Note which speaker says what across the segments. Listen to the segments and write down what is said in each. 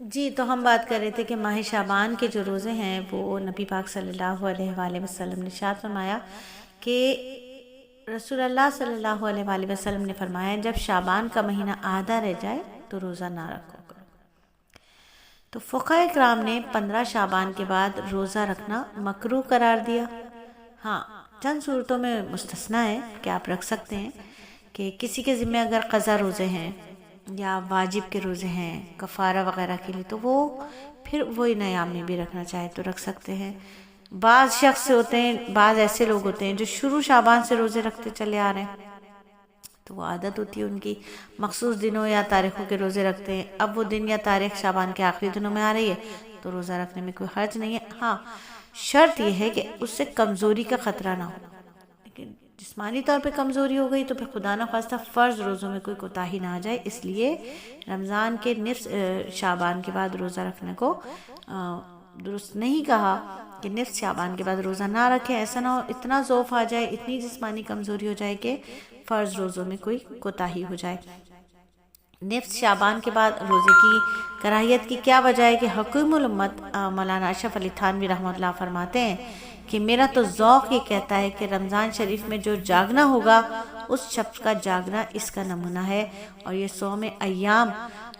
Speaker 1: جی، تو ہم بات کر رہے تھے کہ ماہ شعبان کے جو روزے ہیں وہ نبی پاک صلی اللہ علیہ وآلہ وسلم نے ارشاد فرمایا کہ رسول اللہ صلی اللہ علیہ وآلہ وسلم نے فرمایا جب شعبان کا مہینہ آدھا رہ جائے تو روزہ نہ رکھو کرو۔ تو فقہاء کرام نے 15 شعبان کے بعد روزہ رکھنا مکروہ قرار دیا۔ ہاں، چند صورتوں میں مستثنیٰ ہے کہ آپ رکھ سکتے ہیں، کہ کسی کے ذمہ اگر قضا روزے ہیں یا واجب کے روزے ہیں کفارہ وغیرہ کے لیے، تو وہ پھر وہی ایام میں بھی رکھنا چاہے تو رکھ سکتے ہیں۔ بعض شخص ہوتے ہیں، بعض ایسے لوگ ہوتے ہیں جو شروع شعبان سے روزے رکھتے چلے آ رہے ہیں، تو وہ عادت ہوتی ہے ان کی، مخصوص دنوں یا تاریخوں کے روزے رکھتے ہیں۔ اب وہ دن یا تاریخ شعبان کے آخری دنوں میں آ رہی ہے تو روزہ رکھنے میں کوئی حرج نہیں ہے۔ ہاں، شرط یہ ہے کہ اس سے کمزوری کا خطرہ نہ ہو، لیکن جسمانی طور پہ کمزوری ہو گئی تو پھر خدا نہ خواستہ فرض روزوں میں کوئی کوتاہی نہ آ جائے، اس لیے رمضان کے نصف شعبان کے بعد روزہ رکھنے کو درست نہیں کہا کہ نصف شعبان کے بعد روزہ نہ رکھیں۔ ایسا نہ ہو اتنا ضعف آ جائے، اتنی جسمانی کمزوری ہو جائے کہ فرض روزوں میں کوئی کوتاہی ہو جائے۔ نصف شعبان کے بعد روزے کی کراہیت کی کیا وجہ ہے کہ حکیم الامت مولانا اشرف علی تھانوی رحمۃ اللہ فرماتے ہیں کہ میرا تو ذوق یہ کہتا ہے کہ رمضان شریف میں جو جاگنا ہوگا اس شخص کا جاگنا اس کا نمونہ ہے، اور یہ صوم ایام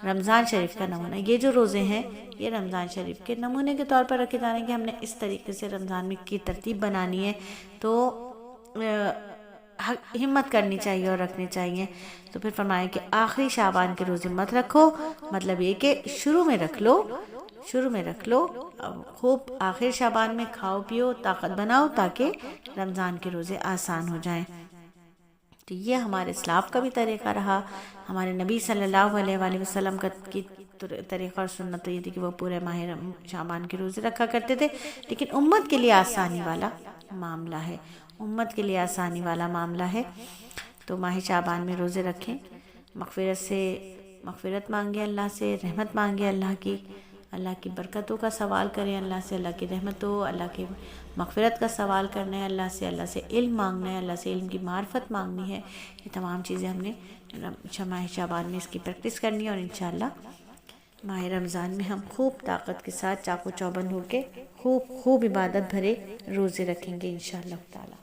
Speaker 1: رمضان شریف کا نمونہ۔ یہ جو روزے ہیں یہ رمضان شریف کے نمونے کے طور پر رکھے جانے ہیں کہ ہم نے اس طریقے سے رمضان میں کی ترتیب بنانی ہے، تو ہمت کرنی چاہیے اور رکھنے چاہیے۔ تو پھر فرمایا کہ آخری شعبان کے روزے مت رکھو، مطلب یہ کہ شروع میں رکھ لو، خوب آخر شعبان میں کھاؤ پیو، طاقت بناؤ تاکہ رمضان کے روزے آسان ہو جائیں۔ تو یہ ہمارے اسلاف کا بھی طریقہ رہا، ہمارے نبی صلی اللہ علیہ وآلہ وسلم کا طریقہ اور سنت یہ تھی کہ وہ پورے ماہ شعبان کے روزے رکھا کرتے تھے، لیکن امت کے لیے آسانی والا معاملہ ہے، تو ماہ شعبان میں روزے رکھیں، مغفرت مانگیں اللہ سے، رحمت مانگیں اللہ کی برکتوں کا سوال کریں اللہ سے، اللہ کی رحمتوں، اللہ کی مغفرت کا سوال کرنا ہے اللہ سے علم مانگنا ہے، اللہ سے علم کی معرفت مانگنی ہے۔ یہ تمام چیزیں ہم نے ماہ شعبان میں اس کی پریکٹس کرنی ہے، اور انشاءاللہ ماہ رمضان میں ہم خوب طاقت کے ساتھ چاق و چوبند ہو کے خوب عبادت بھرے روزے رکھیں گے انشاءاللہ تعالی۔